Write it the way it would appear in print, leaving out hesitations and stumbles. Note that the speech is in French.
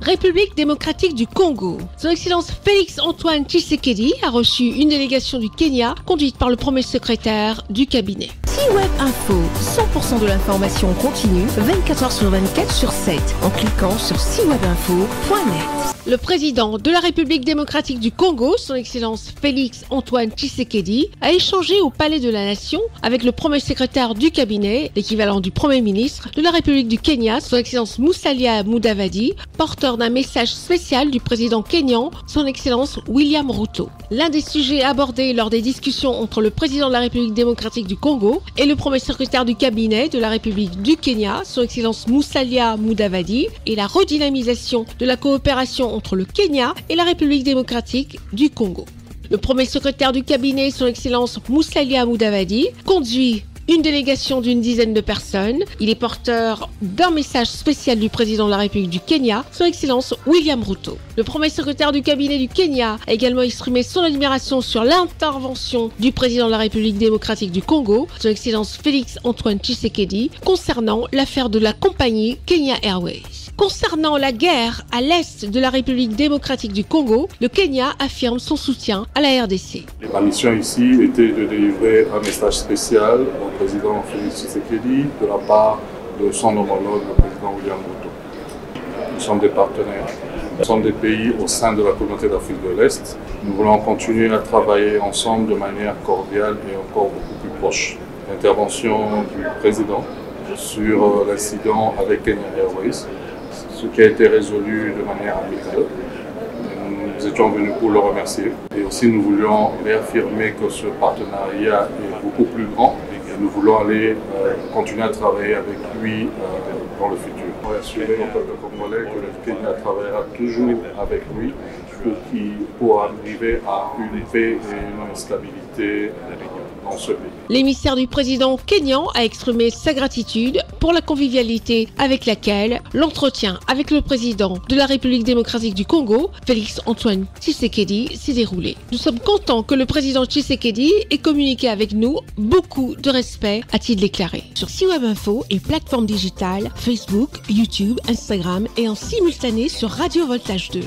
République démocratique du Congo. Son Excellence Félix Antoine Tshisekedi a reçu une délégation du Kenya conduite par le premier secrétaire du cabinet. C-Web Info, 100% de l'information continue, 24h sur 24 sur 7, en cliquant sur cwebinfo.net. Le président de la République démocratique du Congo, son Excellence Félix Antoine Tshisekedi, a échangé au Palais de la Nation avec le premier secrétaire du cabinet, l'équivalent du Premier ministre de la République du Kenya, son Excellence Musalia Mudavadi, porteur d'un message spécial du président kényan, son Excellence William Ruto. L'un des sujets abordés lors des discussions entre le président de la République démocratique du Congo et le premier secrétaire du cabinet de la République du Kenya, son Excellence Musalia Mudavadi, est la redynamisation de la coopération entre le Kenya et la République démocratique du Congo. Le premier secrétaire du cabinet, son Excellence Musalia Mudavadi, conduit une délégation d'une dizaine de personnes. Il est porteur d'un message spécial du président de la République du Kenya, son Excellence William Ruto. Le premier secrétaire du cabinet du Kenya a également exprimé son admiration sur l'intervention du président de la République démocratique du Congo, son Excellence Félix Antoine Tshisekedi, concernant l'affaire de la compagnie Kenya Airways. Concernant la guerre à l'est de la République démocratique du Congo, le Kenya affirme son soutien à la RDC. Ma mission ici était de délivrer un message spécial au président Félix Tshisekedi de la part de son homologue, le président William Ruto. Nous sommes des partenaires. Nous sommes des pays au sein de la communauté d'Afrique de l'Est. Nous voulons continuer à travailler ensemble de manière cordiale et encore beaucoup plus proche. L'intervention du président sur l'incident avec Kenya Airways, ce qui a été résolu de manière amicale. Nous étions venus pour le remercier et aussi nous voulions réaffirmer que ce partenariat est beaucoup plus grand et nous voulons aller continuer à travailler avec lui dans le futur. On va assurer au peuple congolais que le Kenya travaillera toujours avec lui pour arriver à une paix et une stabilité dans ce pays. L'émissaire du président kényan a exprimé sa gratitude pour la convivialité avec laquelle l'entretien avec le président de la République démocratique du Congo, Félix Antoine Tshisekedi, s'est déroulé. Nous sommes contents que le président Tshisekedi ait communiqué avec nous. Beaucoup de respect, a-t-il déclaré. Sur C-Web Info et plateformes digitales, Facebook, YouTube, Instagram et en simultané sur Radio Voltage 2.